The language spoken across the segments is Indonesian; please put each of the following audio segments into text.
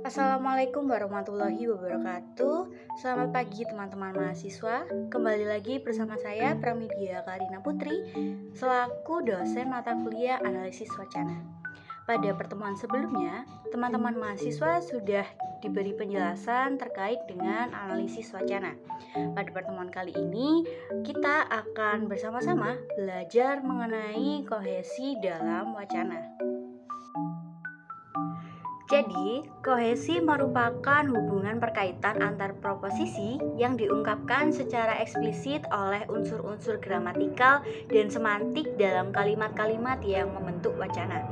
Assalamualaikum warahmatullahi wabarakatuh. Selamat pagi teman-teman mahasiswa. Kembali lagi bersama saya Pramedia Karina Putri selaku dosen mata kuliah analisis wacana. Pada pertemuan sebelumnya, teman-teman mahasiswa sudah diberi penjelasan terkait dengan analisis wacana. Pada pertemuan kali ini, kita akan bersama-sama belajar mengenai kohesi dalam wacana. Jadi, kohesi merupakan hubungan perkaitan antar proposisi yang diungkapkan secara eksplisit oleh unsur-unsur gramatikal dan semantik dalam kalimat-kalimat yang membentuk wacana.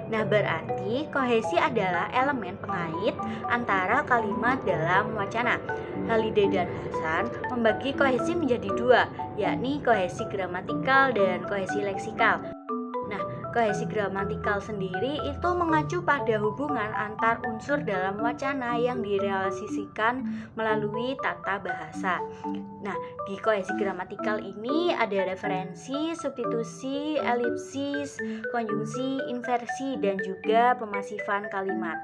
Nah, berarti kohesi adalah elemen pengait antara kalimat dalam wacana. Halide dan Hasan membagi kohesi menjadi dua, yakni kohesi gramatikal dan kohesi leksikal. Kohesi gramatikal sendiri itu mengacu pada hubungan antar unsur dalam wacana yang direalisasikan melalui tata bahasa. Nah, di kohesi gramatikal ini ada referensi, substitusi, elipsis, konjungsi, inversi, dan juga pemasifan kalimat.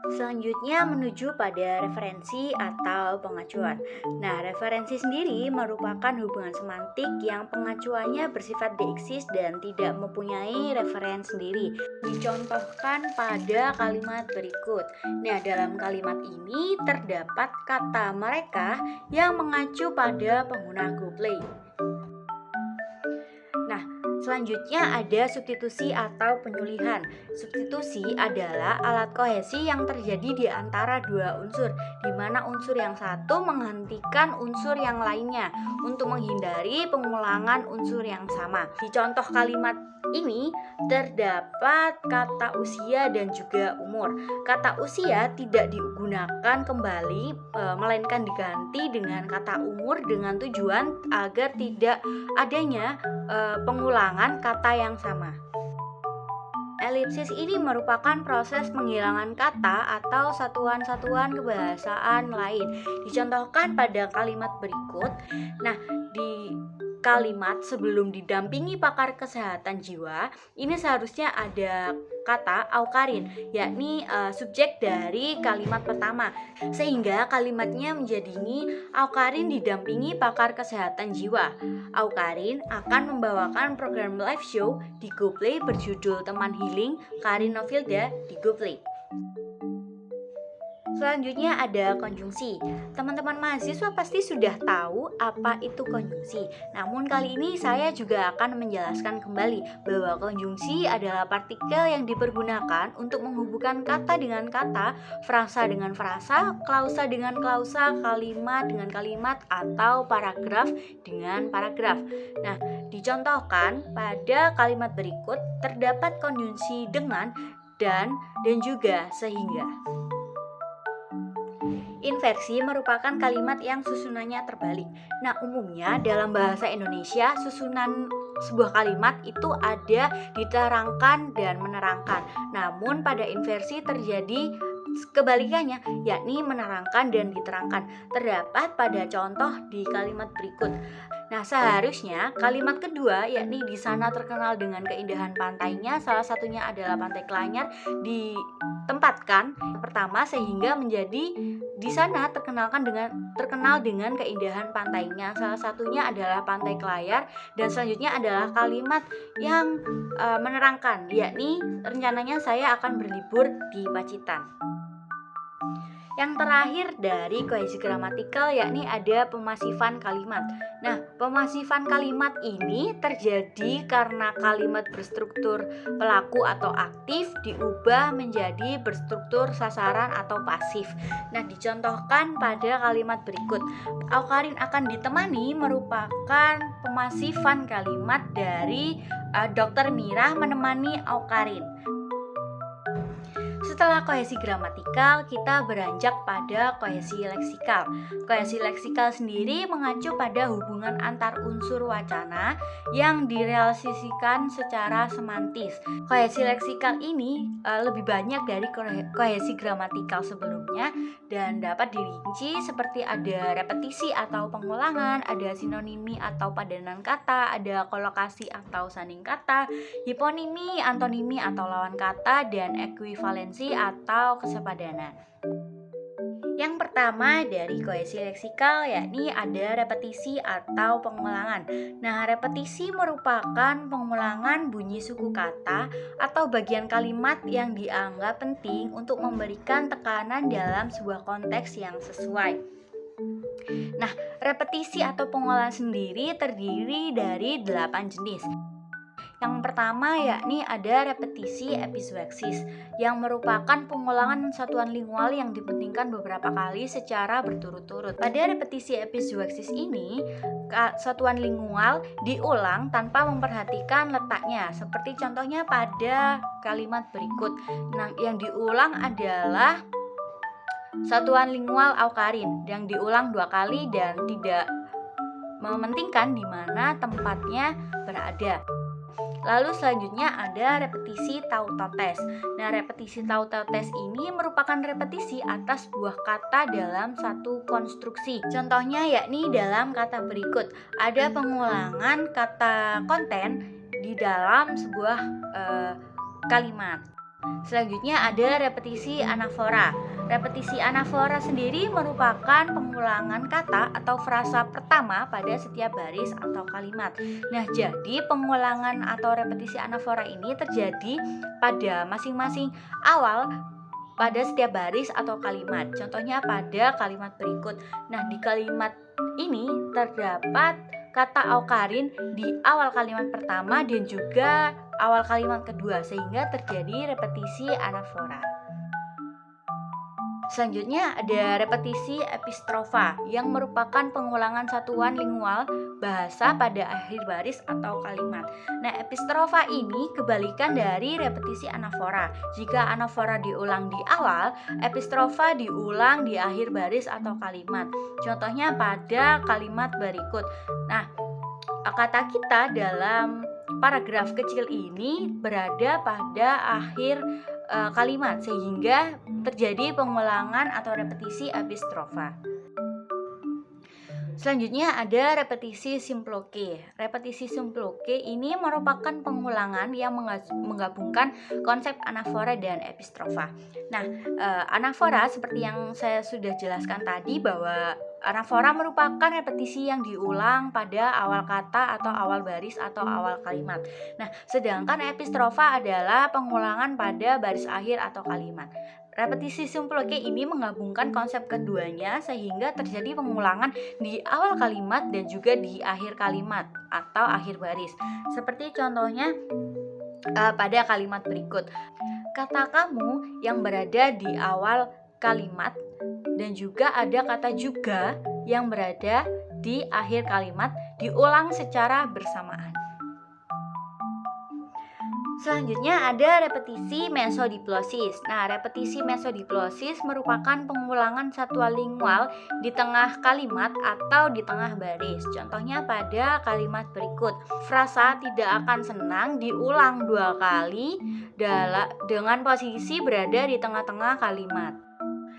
Selanjutnya menuju pada referensi atau pengacuan. Nah, referensi sendiri merupakan hubungan semantik yang pengacuannya bersifat deiksis dan tidak mempunyai referen sendiri. Dicontohkan pada kalimat berikut. Nah, dalam kalimat ini terdapat kata mereka yang mengacu pada pengguna GoPlay. Selanjutnya ada substitusi atau penyulihan. Substitusi adalah alat kohesi yang terjadi di antara dua unsur, di mana unsur yang satu menghentikan unsur yang lainnya untuk menghindari pengulangan unsur yang sama. Di contoh kalimat ini terdapat kata usia dan juga umur. Kata usia tidak digunakan kembali, melainkan diganti dengan kata umur dengan tujuan agar tidak adanya pengulangan kata yang sama. Elipsis ini merupakan proses penghilangan kata atau satuan-satuan kebahasaan lain. Dicontohkan pada kalimat berikut. Nah, di kalimat sebelum didampingi pakar kesehatan jiwa, ini seharusnya ada kata aukarin, yakni subjek dari kalimat pertama, sehingga kalimatnya menjadi ini: aukarin didampingi pakar kesehatan jiwa. Aukarin akan membawakan program live show di GoPlay berjudul Teman Healing Karin Novilda di GoPlay. Selanjutnya ada konjungsi. Teman-teman mahasiswa pasti sudah tahu apa itu konjungsi. Namun kali ini saya juga akan menjelaskan kembali bahwa konjungsi adalah partikel yang dipergunakan untuk menghubungkan kata dengan kata, frasa dengan frasa, klausa dengan klausa, kalimat dengan kalimat, atau paragraf dengan paragraf. Nah, dicontohkan pada kalimat berikut terdapat konjungsi dengan, dan juga sehingga. Inversi merupakan kalimat yang susunannya terbalik. Nah, umumnya dalam bahasa Indonesia susunan sebuah kalimat itu ada diterangkan dan menerangkan. Namun pada inversi terjadi kebalikannya, yakni menerangkan dan diterangkan. Terdapat pada contoh di kalimat berikut. Nah, seharusnya kalimat kedua, yakni di sana terkenal dengan keindahan pantainya, salah satunya adalah Pantai Klanyar, ditempatkan pertama sehingga menjadi di sana terkenal dengan keindahan pantainya, salah satunya adalah Pantai Klayar, dan selanjutnya adalah kalimat yang menerangkan, yakni rencananya saya akan berlibur di Pacitan. Yang terakhir dari kohesi gramatikal yakni ada pemasifan kalimat. Nah, pemasifan kalimat ini terjadi karena kalimat berstruktur pelaku atau aktif diubah menjadi berstruktur sasaran atau pasif. Nah, dicontohkan pada kalimat berikut. Aukarin akan ditemani merupakan pemasifan kalimat dari Dr. Mira menemani Aukarin. Setelah kohesi gramatikal, kita beranjak pada kohesi leksikal. Kohesi leksikal sendiri mengacu pada hubungan antar unsur wacana yang direalisasikan secara semantis. Kohesi leksikal ini lebih banyak dari kohesi gramatikal sebelumnya dan dapat dirinci seperti ada repetisi atau pengulangan, ada sinonimi atau padanan kata, ada kolokasi atau sanding kata, hiponimi, antonimi atau lawan kata, dan ekuivalensi kohesi atau kesepadanan. Yang pertama dari kohesi leksikal yakni ada repetisi atau pengulangan. Nah, repetisi merupakan pengulangan bunyi suku kata atau bagian kalimat yang dianggap penting untuk memberikan tekanan dalam sebuah konteks yang sesuai. Nah, repetisi atau pengulangan sendiri terdiri dari 8 jenis. Yang pertama yakni ada repetisi epizoeksis yang merupakan pengulangan satuan lingual yang dipentingkan beberapa kali secara berturut-turut. Pada repetisi epizoeksis ini, satuan lingual diulang tanpa memperhatikan letaknya, seperti contohnya pada kalimat berikut. Nah, yang diulang adalah satuan lingual aukarin yang diulang 2 kali dan tidak mementingkan di mana tempatnya berada. Lalu selanjutnya ada repetisi tautotes. Nah, repetisi tautotes ini merupakan repetisi atas sebuah kata dalam satu konstruksi. Contohnya yakni dalam kata berikut, ada pengulangan kata konten di dalam sebuah kalimat. Selanjutnya ada repetisi anafora. Repetisi anafora sendiri merupakan pengulangan kata atau frasa pertama pada setiap baris atau kalimat. Nah, jadi pengulangan atau repetisi anafora ini terjadi pada masing-masing awal pada setiap baris atau kalimat. Contohnya pada kalimat berikut. Nah, di kalimat ini terdapat kata aukarin di awal kalimat pertama dan juga awal kalimat kedua, sehingga terjadi repetisi anafora. Selanjutnya ada repetisi epistrofa yang merupakan pengulangan satuan lingual bahasa pada akhir baris atau kalimat. Nah, epistrofa ini kebalikan dari repetisi anafora. Jika anafora diulang di awal, epistrofa diulang di akhir baris atau kalimat. Contohnya pada kalimat berikut. Nah, kata kita dalam paragraf kecil ini berada pada akhir kalimat, sehingga terjadi pengulangan atau repetisi epistrofa. Selanjutnya ada repetisi simploke. Repetisi simploke ini merupakan pengulangan yang menggabungkan konsep anafora dan epistrofa. Nah, anafora seperti yang saya sudah jelaskan tadi, bahwa anafora merupakan repetisi yang diulang pada awal kata atau awal baris atau awal kalimat. Nah, sedangkan epistrofa adalah pengulangan pada baris akhir atau kalimat. Repetisi simploke ini menggabungkan konsep keduanya sehingga terjadi pengulangan di awal kalimat dan juga di akhir kalimat atau akhir baris. Seperti contohnya pada kalimat berikut. Kata kamu yang berada di awal kalimat dan juga ada kata juga yang berada di akhir kalimat diulang secara bersamaan. Selanjutnya ada repetisi mesodiplosis. Nah, repetisi mesodiplosis merupakan pengulangan satuan lingual di tengah kalimat atau di tengah baris. Contohnya pada kalimat berikut. Frasa tidak akan senang diulang 2 kali dengan posisi berada di tengah-tengah kalimat.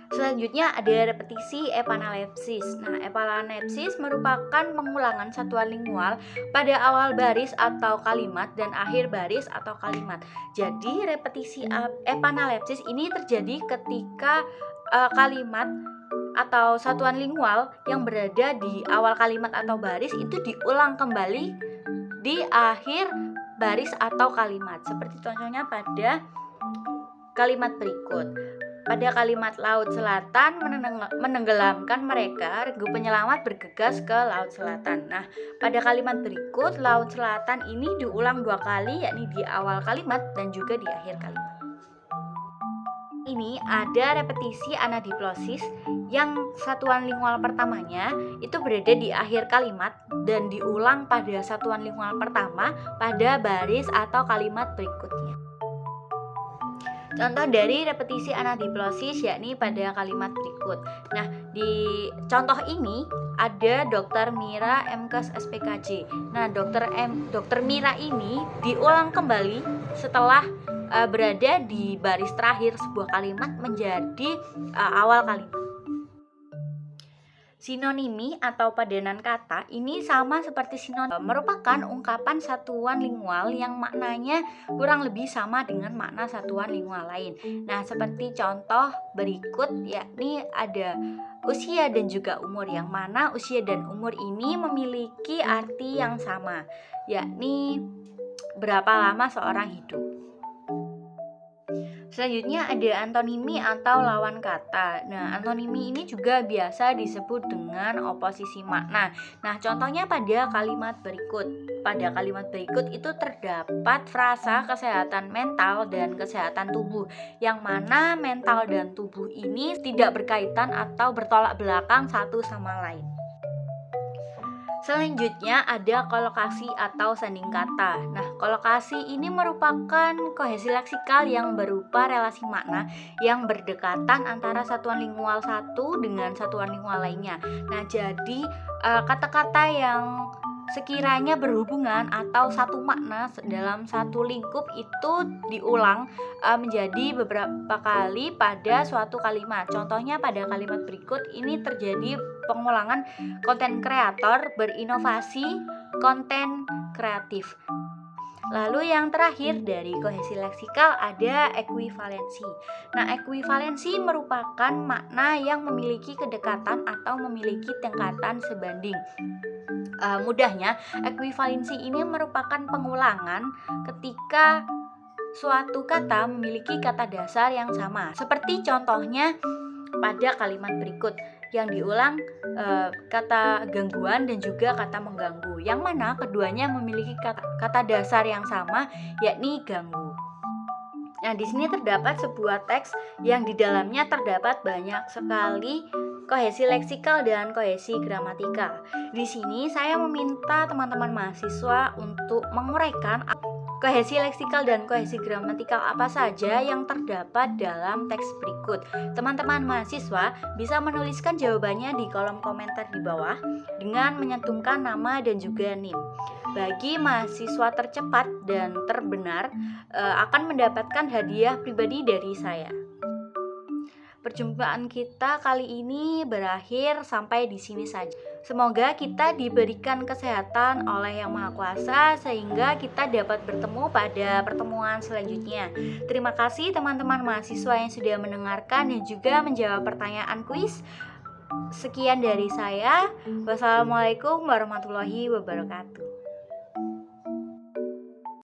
Selanjutnya ada repetisi epanalepsis. Nah, epanalepsis merupakan pengulangan satuan lingual pada awal baris atau kalimat dan akhir baris atau kalimat. Jadi repetisi epanalepsis ini terjadi ketika kalimat atau satuan lingual yang berada di awal kalimat atau baris itu diulang kembali di akhir baris atau kalimat. Seperti contohnya pada kalimat berikut. Pada kalimat laut selatan menenggelamkan mereka, regu penyelamat bergegas ke laut selatan. Nah, pada kalimat berikut, laut selatan ini diulang 2 kali, yakni di awal kalimat dan juga di akhir kalimat. Ini ada repetisi anadiplosis yang satuan lingual pertamanya itu berada di akhir kalimat dan diulang pada satuan lingual pertama pada baris atau kalimat berikutnya. Contoh dari repetisi anadiplosis yakni pada kalimat berikut. Nah, di contoh ini ada Dr. Mira MKes SPKJ. Nah, Dr. Mira ini diulang kembali setelah berada di baris terakhir sebuah kalimat menjadi awal kalimat. Sinonimi atau padanan kata ini sama seperti sinonim, merupakan ungkapan satuan lingual yang maknanya kurang lebih sama dengan makna satuan lingual lain. Nah, seperti contoh berikut, yakni ada usia dan juga umur, yang mana usia dan umur ini memiliki arti yang sama, yakni berapa lama seorang hidup. Selanjutnya ada antonimi atau lawan kata. Nah, antonimi ini juga biasa disebut dengan oposisi makna. Nah, contohnya pada kalimat berikut. Pada kalimat berikut itu terdapat frasa kesehatan mental dan kesehatan tubuh, yang mana mental dan tubuh ini tidak berkaitan atau bertolak belakang satu sama lain. Selanjutnya ada kolokasi atau sanding kata. Nah, kolokasi ini merupakan kohesi leksikal yang berupa relasi makna yang berdekatan antara satuan lingual satu dengan satuan lingual lainnya. Nah, jadi kata-kata yang sekiranya berhubungan atau satu makna dalam satu lingkup itu diulang menjadi beberapa kali pada suatu kalimat. Contohnya pada kalimat berikut ini terjadi pengulangan konten kreator berinovasi konten kreatif. Lalu yang terakhir dari kohesi leksikal ada ekuivalensi. Nah, ekuivalensi merupakan makna yang memiliki kedekatan atau memiliki tingkatan sebanding. Mudahnya, ekuivalensi ini merupakan pengulangan ketika suatu kata memiliki kata dasar yang sama. Seperti contohnya pada kalimat berikut yang diulang kata gangguan dan juga kata mengganggu, yang mana keduanya memiliki kata dasar yang sama, yakni ganggu. Nah, di sini terdapat sebuah teks yang di dalamnya terdapat banyak sekali kohesi leksikal dan kohesi gramatikal. Di sini saya meminta teman-teman mahasiswa untuk menguraikan kohesi leksikal dan kohesi gramatikal apa saja yang terdapat dalam teks berikut. Teman-teman mahasiswa bisa menuliskan jawabannya di kolom komentar di bawah dengan menyantumkan nama dan juga NIM. Bagi mahasiswa tercepat dan terbenar akan mendapatkan hadiah pribadi dari saya. Perjumpaan kita kali ini berakhir sampai di sini saja. Semoga kita diberikan kesehatan oleh Yang Maha Kuasa sehingga kita dapat bertemu pada pertemuan selanjutnya. Terima kasih teman-teman mahasiswa yang sudah mendengarkan dan juga menjawab pertanyaan kuis. Sekian dari saya. Wassalamualaikum warahmatullahi wabarakatuh.